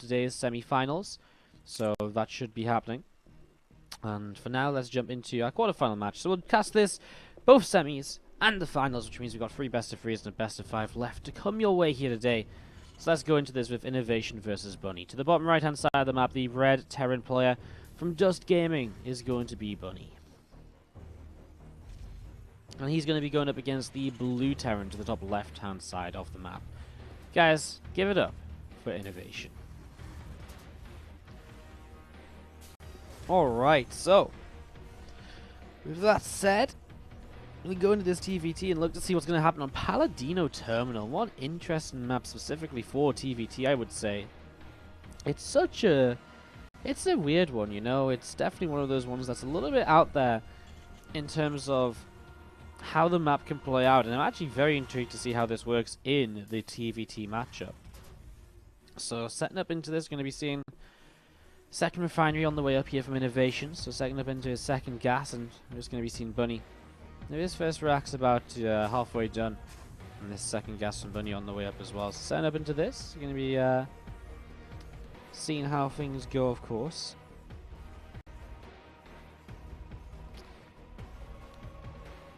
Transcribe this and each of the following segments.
today's semi-finals, so that should be happening. And for now, let's jump into our quarterfinal match. So we'll cast this, both semis and the finals, which means we've got 3 best-of-3s and a best-of-5 left to come your way here today. So let's go into this with INnoVation versus Bunny. To the bottom right-hand side of the map, the red Terran player from Dust Gaming is going to be Bunny. And he's going to be going up against the blue Terran to the top left-hand side of the map. Guys, give it up for INnoVation. Alright, so with that said, we go into this TVT and look to see what's going to happen on Palladino Terminal. What interesting map specifically for TVT, I would say. It's a weird one, you know. It's definitely one of those ones that's a little bit out there in terms of how the map can play out, and I'm actually very intrigued to see how this works in the TVT matchup. So setting up into this, going to be seeing second refinery on the way up here from INnoVation. So setting up into his second gas, and we're just going to be seeing Bunny. Now his first rack's about halfway done, and this second gas from Bunny on the way up as well. So setting up into this, you're going to be seeing how things go, of course.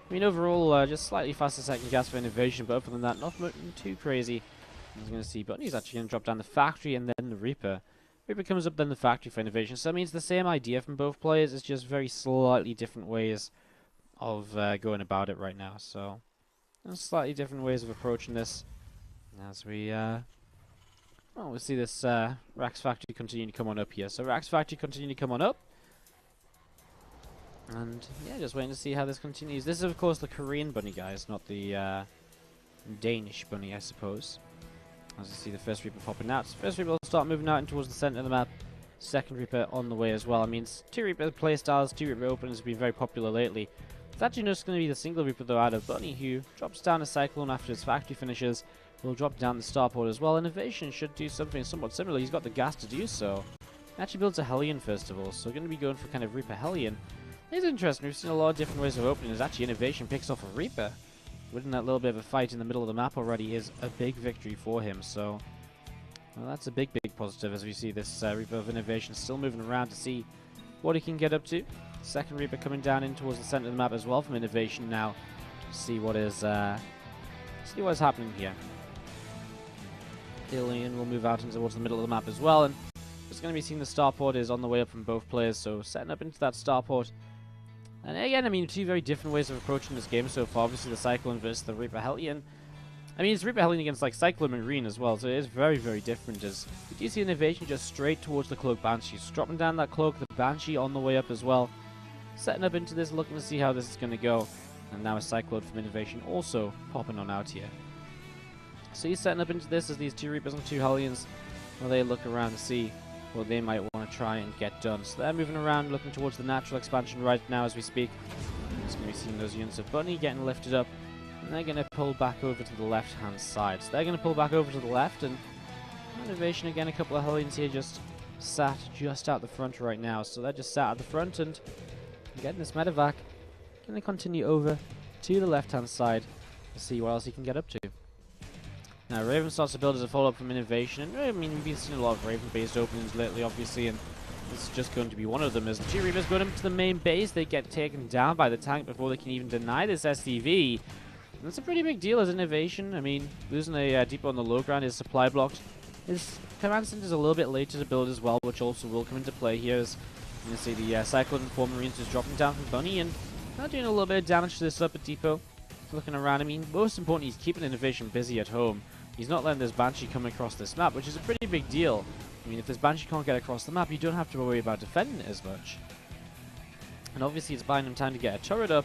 I mean, overall, just slightly faster second gas for INnoVation, but other than that, nothing too crazy. I was going to see Bunny's actually going to drop down the factory and then the Reaper. Reaper comes up then the factory for INnoVation, so that means the same idea from both players. It's just very slightly different ways of going about it right now. So, slightly different ways of approaching this. As we, we'll see this Rax factory continue to come on up here. So Rax factory continue to come on up. And yeah, just waiting to see how this continues. This is of course the Korean Bunny, guys, not the Danish Bunny, I suppose. As you see the first Reaper popping out. So first Reaper will start moving out towards the center of the map. Second Reaper on the way as well. I mean, 2 Reaper playstyles, 2 Reaper openers have been very popular lately. It's actually just going to be the single Reaper though out of Bunny, who drops down a Cyclone after his factory finishes. Will drop down the starport as well. INnoVation should do something somewhat similar. He's got the gas to do so. Actually builds a Hellion first of all, so going to be going for kind of Reaper Hellion. It's interesting, we've seen a lot of different ways of opening. It's actually INnoVation picks off a Reaper. Winning that little bit of a fight in the middle of the map already is a big victory for him, so well, that's a big positive as we see this Reaper of INnoVation still moving around to see what he can get up to. Second Reaper coming down in towards the center of the map as well from INnoVation now. See what is happening here. Alien will move out into towards the middle of the map as well, and it's going to be seeing the starport is on the way up from both players, so setting up into that starport. And again, I mean, 2 very different ways of approaching this game so far. Obviously the Cyclone versus the Reaper Hellion. I mean, it's Reaper Hellion against like Cyclone Marine as well, so it is very different. As we do see INnoVation just straight towards the Cloak Banshee. Just dropping down that Cloak, the Banshee on the way up as well. Setting up into this, looking to see how this is going to go. And now a Cyclone from INnoVation also popping on out here. So he's setting up into this as these 2 Reapers and 2 Hellions, while they look around to see what they might want to try and get done. So they're moving around, looking towards the natural expansion right now as we speak. Just going to be seeing those units of Bunny getting lifted up, and they're going to pull back over to the left-hand side. So they're going to pull back over to the left, and INnoVation again, a couple of Hellions here just sat just out the front right now. So they're just sat at the front and getting this medevac. Going to continue over to the left-hand side to see what else he can get up to. Now, Raven starts to build as a follow-up from INnoVation, and I mean, we've been seeing a lot of Raven-based openings lately, obviously, and this is just going to be one of them. As the 2 Reapers go into the main base, they get taken down by the tank before they can even deny this SDV. And that's a pretty big deal as INnoVation. I mean, losing a depot on the low ground is supply blocked. His command center is a little bit later to build as well, which also will come into play here. As you can see, the Cyclone and 4 Marines is dropping down from Bunny, and now doing a little bit of damage to this upper depot. Looking around, I mean, most importantly, he's keeping INnoVation busy at home. He's not letting this Banshee come across this map, which is a pretty big deal. I mean, if this Banshee can't get across the map, you don't have to worry about defending it as much. And obviously it's buying him time to get a turret up,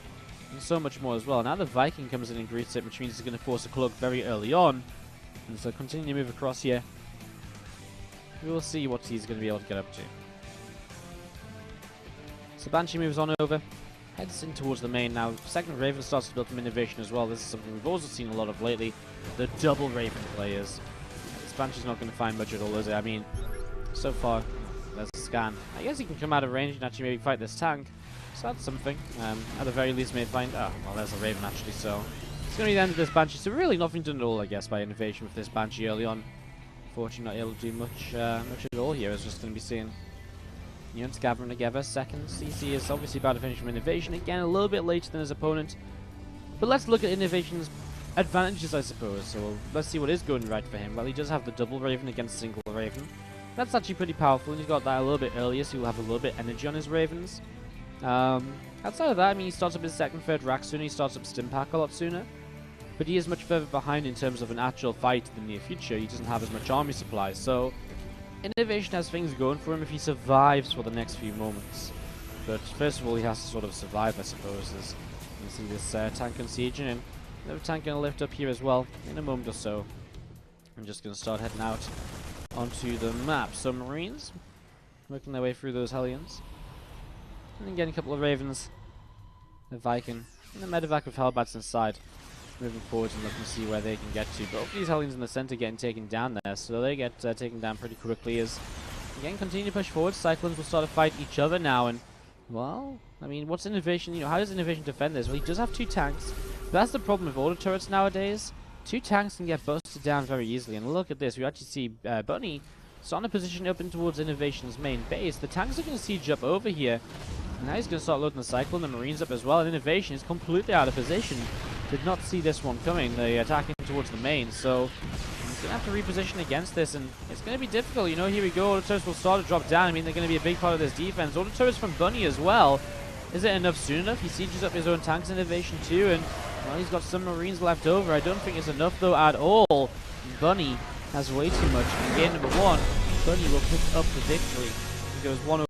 and so much more as well. Now the Viking comes in and greets it, which means he's going to force a Cloak very early on. And so continue to move across here. We will see what he's going to be able to get up to. So Banshee moves on over, heads in towards the main now. Second Raven starts to build from INnoVation as well. This is something we've also seen a lot of lately. The double Raven players. This Banshee's not going to find much at all, is it? I mean, so far, there's a scan. I guess he can come out of range and actually maybe fight this tank. So that's something. At the very least, may find... Oh, well, there's a Raven actually, so... It's going to be the end of this Banshee. So really nothing done at all, I guess, by INnoVation with this Banshee early on. Unfortunately, not able to do much at all here. It's just going to be seeing units gathering together. Second CC is obviously about to finish from INnoVation. Again, a little bit later than his opponent. But let's look at INnoVation's advantages, I suppose. So let's see what is going right for him. Well, he does have the double Raven against single Raven. That's actually pretty powerful, and he's got that a little bit earlier, so he'll have a little bit energy on his Ravens. Outside of that, I mean, he starts up his second, third rack sooner, he starts up Stimpak a lot sooner. But he is much further behind in terms of an actual fight in the near future. He doesn't have as much army supply, so INnoVation has things going for him if he survives for the next few moments. But first of all, he has to sort of survive, I suppose, as you can see this tank and siege, and another tank going to lift up here as well in a moment or so. I'm just going to start heading out onto the map. So Marines working their way through those Hellions. And then getting a couple of Ravens, the Viking, and the Medevac with Hellbats inside. Moving forwards and looking to see where they can get to. Both these Hellions in the center getting taken down there, so they get taken down pretty quickly as, again, continue to push forward. Cyclones will start to fight each other now, and, well, I mean, what's INnoVation, how does INnoVation defend this? Well, he does have 2 tanks, but that's the problem with auto turrets nowadays. 2 tanks can get busted down very easily, and look at this, we actually see Bunny starting to position up in towards INnoVation's main base. The tanks are going to siege up over here, and now he's going to start loading the Cyclone, the Marines up as well, and INnoVation is completely out of position. Did not see this one coming, the attacking towards the main, so he's going to have to reposition against this, and it's going to be difficult. You know, here we go, auto turrets will start to drop down. I mean, they're going to be a big part of this defense. Auto turrets from Bunny as well. Is it enough soon enough? He sieges up his own tanks INnoVation too, and, well, he's got some Marines left over. I don't think it's enough, though, at all. Bunny has way too much. In game number 1, Bunny will pick up the victory. He goes 1